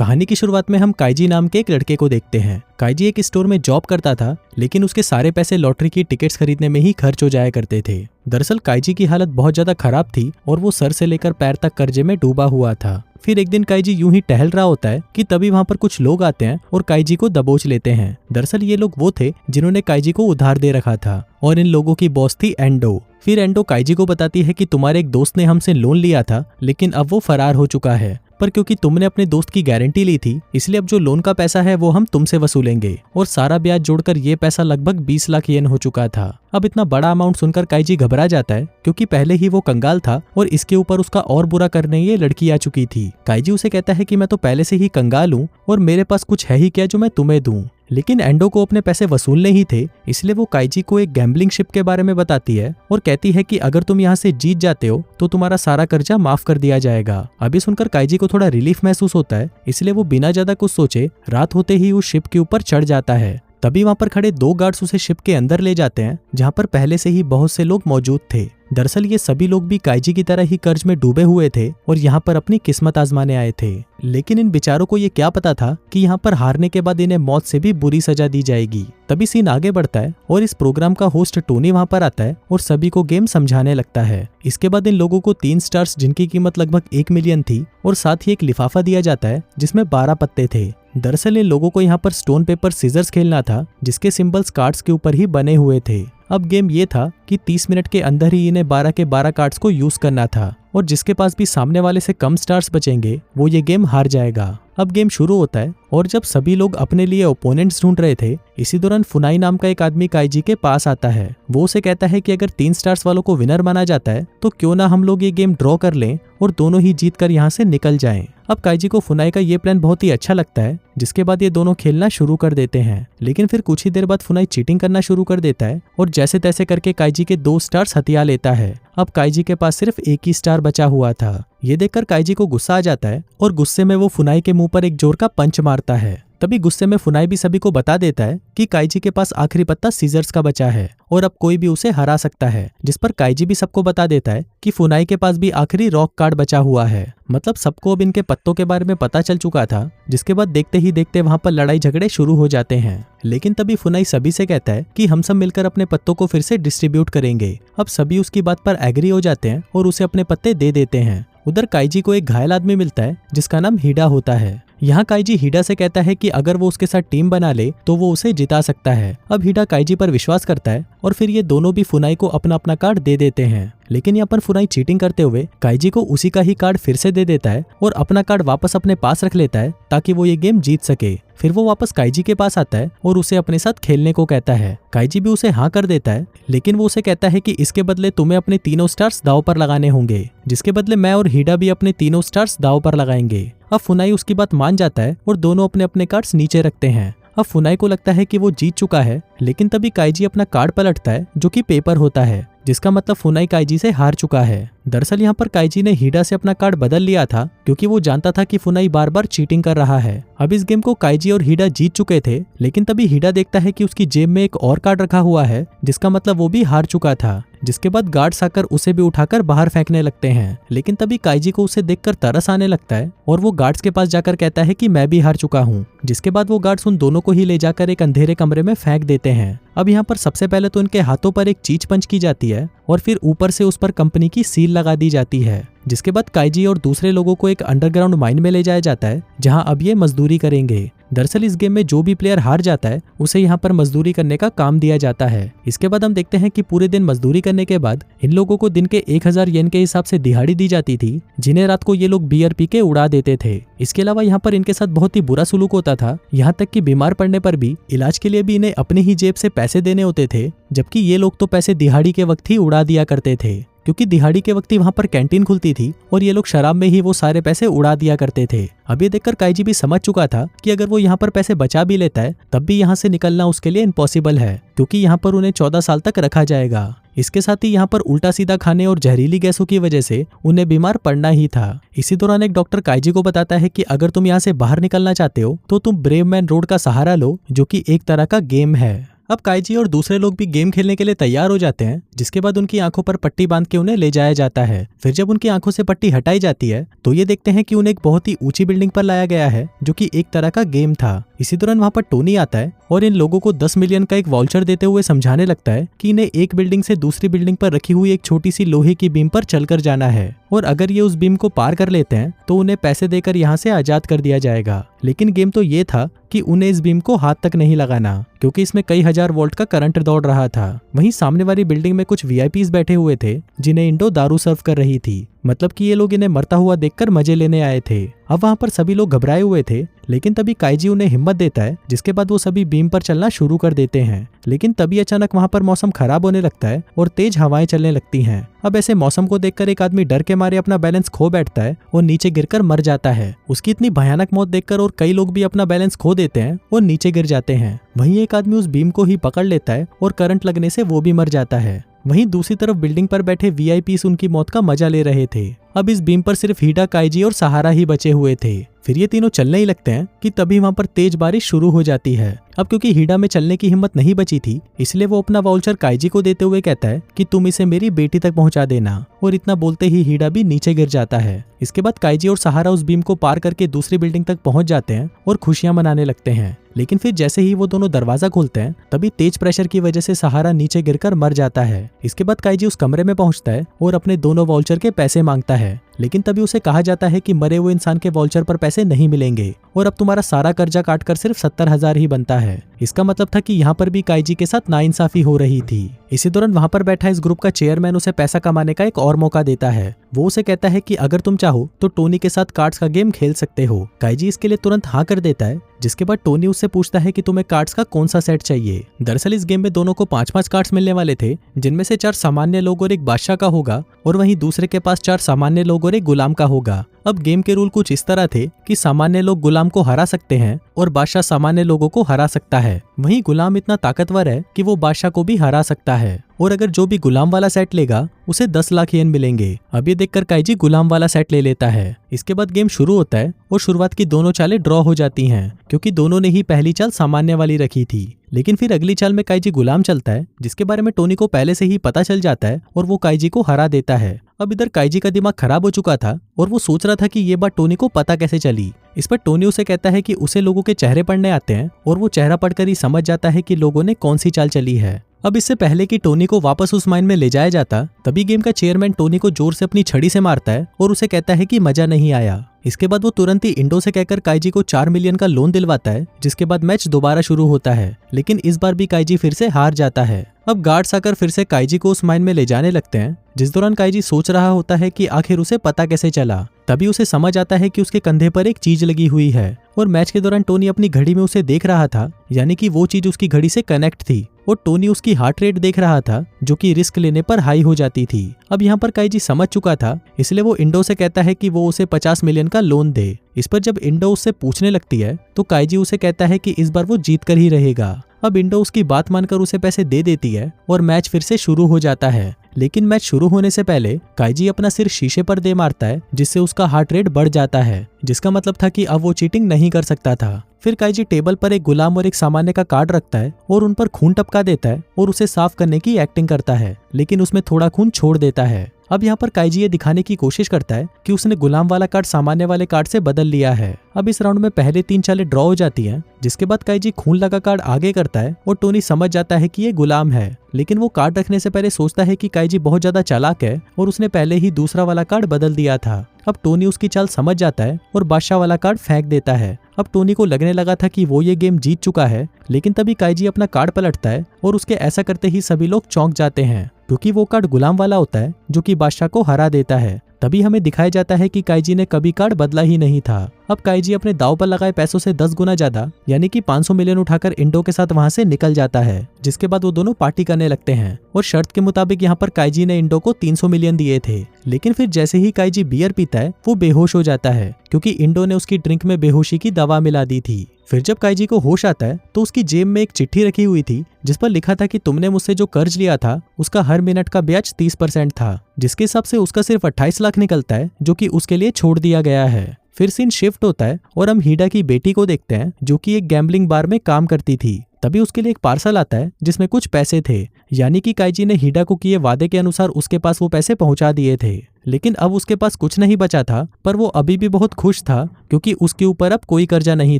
कहानी की शुरुआत में हम काइजी नाम के एक लड़के को देखते हैं। काइजी एक स्टोर में जॉब करता था, लेकिन उसके सारे पैसे लॉटरी की टिकट्स खरीदने में ही खर्च हो जाया करते थे। दरअसल काइजी की हालत बहुत ज्यादा खराब थी और वो सर से लेकर पैर तक कर्जे में डूबा हुआ था। फिर एक दिन काइजी यूं ही टहल रहा होता है कि तभी वहाँ पर कुछ लोग आते हैं और काइजी को दबोच लेते हैं। दरअसल ये लोग वो थे जिन्होंने काइजी को उधार दे रखा था और इन लोगों की बॉस थी एंडो। फिर एंडो काइजी को बताती है कि तुम्हारे एक दोस्त ने हमसे लोन लिया था, लेकिन अब वो फरार हो चुका है, पर क्योंकि तुमने अपने दोस्त की गारंटी ली थी, इसलिए अब जो लोन का पैसा है वो हम तुमसे वसूलेंगे। और सारा ब्याज जोड़कर ये पैसा लगभग 20 लाख येन हो चुका था। अब इतना बड़ा अमाउंट सुनकर काइजी घबरा जाता है, क्योंकि पहले ही वो कंगाल था और इसके ऊपर उसका और बुरा करने ये लड़की आ चुकी थी। काइजी उसे कहता है कि मैं तो पहले से ही कंगाल हूँ और मेरे पास कुछ है ही क्या जो मैं तुम्हें दूं। लेकिन एंडो को अपने पैसे वसूलने ही थे, इसलिए वो काइजी को एक गैम्बलिंग शिप के बारे में बताती है और कहती है कि अगर तुम यहाँ से जीत जाते हो तो तुम्हारा सारा कर्जा माफ कर दिया जाएगा। अभी सुनकर काइजी को थोड़ा रिलीफ महसूस होता है, इसलिए वो बिना ज्यादा कुछ सोचे रात होते ही उस शिप के ऊपर चढ़ जाता है। तभी वहाँ पर खड़े 2 गार्ड्स उसे शिप के अंदर ले जाते हैं, जहाँ पर पहले से ही बहुत से लोग मौजूद थे। दरअसल ये सभी लोग भी काइजी की तरह ही कर्ज में डूबे हुए थे और यहाँ पर अपनी किस्मत आजमाने आए थे। लेकिन इन बेचारों को ये क्या पता था कि यहाँ पर हारने के बाद इन्हें मौत से भी बुरी सजा दी जाएगी। तभी सीन आगे बढ़ता है और इस प्रोग्राम का होस्ट टोनी वहाँ पर आता है और सभी को गेम समझाने लगता है। इसके बाद इन लोगों को 3 स्टार्स जिनकी कीमत लगभग 1 मिलियन थी और साथ ही एक लिफाफा दिया जाता है जिसमें 12 पत्ते थे। दरअसल इन लोगों को यहाँ पर स्टोन पेपर सीजर्स खेलना था, जिसके सिंबल्स कार्ड्स के ऊपर ही बने हुए थे। अब गेम ये था कि 30 मिनट के अंदर ही इन्हें 12 के 12 कार्ड्स को यूज करना था और जिसके पास भी सामने वाले से कम स्टार्स बचेंगे वो ये गेम हार जाएगा। अब गेम शुरू होता है और जब सभी लोग अपने लिए ओपोनेंट्स ढूंढ रहे थे, इसी दौरान फुनाई नाम का एक आदमी काइजी के पास आता है। वो उसे कहता है कि अगर 3 स्टार्स वालों को विनर माना जाता है तो क्यों ना हम लोग ये गेम ड्रॉ कर लें और दोनों ही जीत कर यहाँ से निकल जाएं। अब काइजी को फुनाई का ये प्लान बहुत ही अच्छा लगता है, जिसके बाद ये दोनों खेलना शुरू कर देते हैं। लेकिन फिर कुछ ही देर बाद फुनाई चीटिंग करना शुरू कर देता है और जैसे तैसे करके काइजी के 2 स्टार्स हथिया लेता है। अब काइजी के पास सिर्फ 1 ही स्टार बचा हुआ था। ये देखकर काइजी को गुस्सा आ जाता है और गुस्से में वो फुनाई के मुंह पर एक जोर का पंच मारता है। तभी गुस्से में फुनाई भी सभी को बता देता है कि काइजी के पास आखिरी पत्ता सीजर्स का बचा है और अब कोई भी उसे हरा सकता है, जिस पर काइजी भी सबको बता देता है कि फुनाई के पास भी आखिरी रॉक कार्ड बचा हुआ है। मतलब सबको अब इनके पत्तों के बारे में पता चल चुका था, जिसके बाद देखते ही देखते वहाँ पर लड़ाई झगड़े शुरू हो जाते हैं। लेकिन तभी फुनाई सभी से कहता है कि हम सब मिलकर अपने पत्तों को फिर से डिस्ट्रीब्यूट करेंगे। अब सभी उसकी बात पर एग्री हो जाते हैं और उसे अपने पत्ते दे देते हैं। उधर काइजी को एक घायल आदमी मिलता है जिसका नाम हीडा होता है। यहाँ काइजी हीडा से कहता है कि अगर वो उसके साथ टीम बना ले तो वो उसे जिता सकता है। अब हीडा काइजी पर विश्वास करता है और फिर ये दोनों भी फुनाई को अपना अपना कार्ड दे देते हैं। लेकिन यहाँ पर फुनाई चीटिंग करते हुए काइजी को उसी का ही कार्ड फिर से दे देता है और अपना कार्ड वापस अपने पास रख लेता है ताकि वो ये गेम जीत सके। फिर वो वापस काइजी के पास आता है और उसे अपने साथ खेलने को कहता है। काइजी भी उसे हाँ कर देता है, लेकिन वो उसे कहता है कि इसके बदले तुम्हें अपने 3 स्टार्स दाव पर लगाने होंगे, जिसके बदले मैं और हीडा भी अपने 3 स्टार्स दाव पर लगाएंगे। अब फुनाई उसकी बात मान जाता है और दोनों अपने अपने कार्ड्स नीचे रखते हैं। अब फुनाई को लगता है कि वो जीत चुका है, लेकिन तभी काइजी अपना कार्ड पलटता है जो कि पेपर होता है, जिसका मतलब फुनाई काइजी से हार चुका है। दरअसल यहाँ पर काइजी ने हीडा से अपना कार्ड बदल लिया था, क्योंकि वो जानता था कि फुनाई बार बार चीटिंग कर रहा है। अब इस गेम को काइजी और हीडा जीत चुके थे, लेकिन तभी हीडा देखता है कि उसकी जेब में एक और कार्ड रखा हुआ है, जिसका मतलब वो भी हार चुका था। जिसके बाद गार्ड्स आकर उसे भी उठाकर बाहर फेंकने लगते हैं। लेकिन तभी काइजी को उसे देखकर तरस आने लगता है और वो गार्ड्स के पास जाकर कहता है कि मैं भी हार चुका हूँ। जिसके बाद वो गार्ड्स उन दोनों को ही ले जाकर एक अंधेरे कमरे में फेंक देते हैं। अब यहाँ पर सबसे पहले तो इनके हाथों पर एक चीज पंच की जाती है और फिर ऊपर से उस पर कंपनी की सील लगा दी जाती है। जिसके बाद काइजी और दूसरे लोगों को एक अंडरग्राउंड माइन में ले जाया जाता है, जहां अब ये मजदूरी करेंगे। दरअसल इस गेम में जो भी प्लेयर हार जाता है उसे यहाँ पर मजदूरी करने का काम दिया जाता है। इसके बाद हम देखते हैं कि पूरे दिन मजदूरी करने के बाद इन लोगों को दिन के 1000 येन के हिसाब से दिहाड़ी दी जाती थी, जिन्हें रात को ये लोग बियर पी के उड़ा देते थे। इसके अलावा यहाँ पर इनके साथ बहुत ही बुरा सुलूक होता था, यहाँ तक कि बीमार पड़ने पर भी इलाज के लिए भी इन्हें अपनी ही जेब से पैसे देने होते थे, जबकि ये लोग तो पैसे दिहाड़ी के वक्त ही उड़ा दिया करते थे, क्योंकि दिहाड़ी के वक्त ही वहाँ पर कैंटीन खुलती थी और ये लोग शराब में ही वो सारे पैसे उड़ा दिया करते थे। अब ये देखकर काइजी भी समझ चुका था कि अगर वो यहाँ पर पैसे बचा भी लेता है तब भी यहाँ से निकलना उसके लिए इम्पॉसिबल है, क्योंकि यहाँ पर उन्हें 14 साल तक रखा जाएगा। इसके साथ ही यहाँ पर उल्टा सीधा खाने और जहरीली गैसों की वजह से उन्हें बीमार पड़ना ही था। इसी दौरान एक डॉक्टर काइजी को बताता है कि अगर तुम यहाँ से बाहर निकलना चाहते हो तो तुम ब्रेव मैन रोड का सहारा लो, जो कि एक तरह का गेम है। अब काइजी और दूसरे लोग भी गेम खेलने के लिए तैयार हो जाते हैं, जिसके बाद उनकी आंखों पर पट्टी बांध के उन्हें ले जाया जाता है। फिर जब उनकी आंखों से पट्टी हटाई जाती है तो ये देखते हैं कि उन्हें एक बहुत ही ऊंची बिल्डिंग पर लाया गया है, जो कि एक तरह का गेम था। इसी दौरान वहां पर टोनी आता है और इन लोगों को 10 मिलियन का एक वाउचर देते हुए समझाने लगता है कि इन्हें एक बिल्डिंग से दूसरी बिल्डिंग पर रखी हुई एक छोटी सी लोहे की बीम पर चलकर जाना है, और अगर ये उस बीम को पार कर लेते हैं तो उन्हें पैसे देकर यहाँ से आजाद कर दिया जाएगा। लेकिन गेम तो ये था कि उन्हें इस बीम को हाथ तक नहीं लगाना, क्योंकि इसमें कई हजार वोल्ट का करंट दौड़ रहा था। वहीं सामने वाली बिल्डिंग में कुछ वीआईपीज बैठे हुए थे, जिन्हें इंडो दारू सर्व कर रही थी, मतलब कि ये लोग इन्हें मरता हुआ देखकर मजे लेने आए थे। अब वहां पर सभी लोग घबराए हुए थे, लेकिन तभी काइजी उन्हें हिम्मत देता है, जिसके बाद वो सभी बीम पर चलना शुरू कर देते हैं। लेकिन तभी अचानक वहां पर मौसम खराब होने लगता है और तेज हवाएं चलने लगती हैं। अब ऐसे मौसम को देखकर एक आदमी डर के मारे अपना बैलेंस खो बैठता है और नीचे गिरकर मर जाता है। उसकी इतनी भयानक मौत देखकर और कई लोग भी अपना बैलेंस खो देते हैं और नीचे गिर जाते हैं। वहीं एक आदमी उस बीम को ही पकड़ लेता है और करंट लगने से वो भी मर जाता है। वहीं दूसरी तरफ बिल्डिंग पर बैठे वीआईपीस उनकी मौत का मजा ले रहे थे। अब इस बीम पर सिर्फ हीडा, काइजी और सहारा ही बचे हुए थे। फिर ये तीनों चलने ही लगते हैं कि तभी वहां पर तेज बारिश शुरू हो जाती है। अब क्योंकि हीडा में चलने की हिम्मत नहीं बची थी, इसलिए वो अपना वाउचर काइजी को देते हुए कहता है कि तुम इसे मेरी बेटी तक पहुंचा देना, और इतना बोलते ही हीडा भी नीचे गिर जाता है। इसके बाद काइजी और सहारा उस बीम को पार करके दूसरी बिल्डिंग तक पहुंच जाते हैं और खुशियां मनाने लगते हैं। लेकिन फिर जैसे ही वो दोनों दरवाजा खोलते हैं, तभी तेज प्रेशर की वजह से सहारा नीचे गिरकर मर जाता है। इसके बाद काइजी उस कमरे में पहुंचता है और अपने दोनों वाउचर के पैसे मांगता है, लेकिन तभी उसे कहा जाता है कि मरे हुए इंसान के वाउचर पर पैसे नहीं मिलेंगे और अब तुम्हारा सारा कर्जा काटकर सिर्फ 70,000 ही बनता है। इसका मतलब था कि यहाँ पर भी काइजी के साथ नाइंसाफी हो रही थी। इसी दौरान वहां पर बैठा इस ग्रुप का चेयरमैन उसे पैसा कमाने का एक और मौका देता है। वो उसे कहता है कि अगर तुम चाहो तो टोनी के साथ कार्ड्स का गेम खेल सकते हो। काइजी इसके लिए तुरंत हाँ कर देता है, जिसके बाद टोनी उससे पूछता है कि तुम्हें कार्ड्स का कौन सा सेट चाहिए। दरअसल इस गेम में दोनों को 5-5 कार्ड्स मिलने वाले थे, जिनमें से 4 सामान्य लोग और एक बादशाह का होगा, और वहीं दूसरे के पास 4 सामान्य लोग और एक गुलाम का होगा। अब गेम के रूल कुछ इस तरह थे कि सामान्य लोग गुलाम को हरा सकते हैं और बादशाह सामान्य लोगों को हरा सकता है। वहीं गुलाम इतना ताकतवर है कि वो बादशाह को भी हरा सकता है, और अगर जो भी गुलाम वाला सेट लेगा उसे 10 लाख येन मिलेंगे। अब ये देखकर काइजी गुलाम वाला सेट ले लेता है। इसके बाद गेम शुरू होता है और शुरुआत की दोनों चालें ड्रॉ हो जाती हैं, क्योंकि दोनों ने ही पहली चाल सामान्य वाली रखी थी। लेकिन फिर अगली चाल में काइजी गुलाम चलता है, जिसके बारे में टोनी को पहले से ही पता चल जाता है, और वो काइजी को हरा देता है। अब इधर काइजी का दिमाग खराब हो चुका था और वो सोच रहा था कि ये बात टोनी को पता कैसे चली। इस पर टोनी उसे कहता है कि उसे लोगों के चेहरे पढ़ने आते हैं और वो चेहरा पढ़कर ही समझ जाता है कि लोगों ने कौन सी चाल चली है। अब इससे पहले कि टोनी को वापस उस माइन में ले जाया जाता, तभी गेम का चेयरमैन टोनी को जोर से अपनी छड़ी से मारता है और उसे कहता है कि मजा नहीं आया। इसके बाद वो तुरंत ही इंडो से कहकर काइजी को 4 मिलियन का लोन दिलवाता है, जिसके बाद मैच दोबारा शुरू होता है। लेकिन इस बार भी काइजी फिर से हार जाता है। अब गार्ड्स आकर फिर से काइजी को उस माइन में ले जाने लगते हैं, जिस दौरान काइजी सोच रहा होता है कि आखिर उसे पता कैसे चला। तभी उसे समझ आता है कि उसके कंधे पर एक चीज लगी हुई है, और मैच के दौरान टोनी अपनी घड़ी में उसे देख रहा था, यानी कि वो चीज उसकी घड़ी से कनेक्ट थी, और टोनी उसकी हार्ट रेट देख रहा था, जो कि रिस्क लेने पर हाई हो जाती थी। अब यहाँ पर काइजी समझ चुका था, इसलिए वो इंडो से कहता है कि वो उसे 50 मिलियन का लोन दे। इस पर जब इंडो उससे पूछने लगती है तो काइजी उसे कहता है कि इस बार वो जीत कर ही रहेगा। अब इंडो उसकी बात मानकर उसे पैसे दे देती है और मैच फिर से शुरू हो जाता है। लेकिन मैच शुरू होने से पहले काइजी अपना सिर शीशे पर दे मारता है, जिससे उसका हार्ट रेट बढ़ जाता है, जिसका मतलब था कि अब वो चीटिंग नहीं कर सकता था। फिर काइजी टेबल पर एक गुलाम और एक सामान्य का कार्ड रखता है और उन पर खून टपका देता है और उसे साफ करने की एक्टिंग करता है, लेकिन उसमें थोड़ा खून छोड़ देता है। अब यहाँ पर काइजी ये दिखाने की कोशिश करता है कि उसने गुलाम वाला कार्ड सामान्य वाले कार्ड से बदल लिया है। अब इस राउंड में पहले 3 चालें ड्रॉ हो जाती हैं, जिसके बाद काइजी खून लगा कार्ड आगे करता है और टोनी समझ जाता है कि ये गुलाम है। लेकिन वो कार्ड रखने से पहले सोचता है कि काइजी बहुत ज्यादा चालाक है और उसने पहले ही दूसरा वाला कार्ड बदल दिया था। अब टोनी उसकी चाल समझ जाता है और बादशाह वाला कार्ड फेंक देता है। अब टोनी को लगने लगा था कि वो ये गेम जीत चुका है, लेकिन तभी काइजी अपना कार्ड पलटता है और उसके ऐसा करते ही सभी लोग चौंक जाते हैं, क्योंकि वो कार्ड गुलाम वाला होता है जो कि बादशाह को हरा देता है। तभी हमें दिखाया जाता है कि काइजी ने कभी कार्ड बदला ही नहीं था। अब काइजी अपने दाव पर लगाए पैसों से 10 गुना ज्यादा यानी कि 500 मिलियन उठाकर इंडो के साथ वहां से निकल जाता है, जिसके बाद वो दोनों पार्टी करने लगते हैं और शर्त के मुताबिक यहाँ पर काइजी ने इंडो को 300 मिलियन दिए थे। लेकिन फिर जैसे ही काइजी बियर पीता है वो बेहोश हो जाता है, क्योंकि इंडो ने उसकी ड्रिंक में बेहोशी की दवा मिला दी थी। फिर जब काइजी को होश आता है तो उसकी जेब में एक चिट्ठी रखी हुई थी, जिस पर लिखा था कि तुमने मुझसे जो कर्ज लिया था उसका हर मिनट का ब्याज 30% था, जिसके हिसाब से उसका सिर्फ 28 लाख निकलता है, जो कि उसके लिए छोड़ दिया गया है। फिर सीन शिफ्ट होता है और हम हीडा की बेटी को देखते हैं, जो कि एक गैम्बलिंग बार में काम करती थी। तभी उसके लिए एक पार्सल आता है जिसमें कुछ पैसे थे, यानी कि काइजी ने हिडा को किए वादे के अनुसार उसके पास वो पैसे पहुंचा दिए थे। लेकिन अब उसके पास कुछ नहीं बचा था, पर वो अभी भी बहुत खुश था क्योंकि उसके ऊपर अब कोई कर्जा नहीं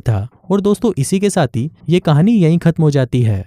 था। और दोस्तों, इसी के साथ ही ये कहानी यहीं खत्म हो जाती है।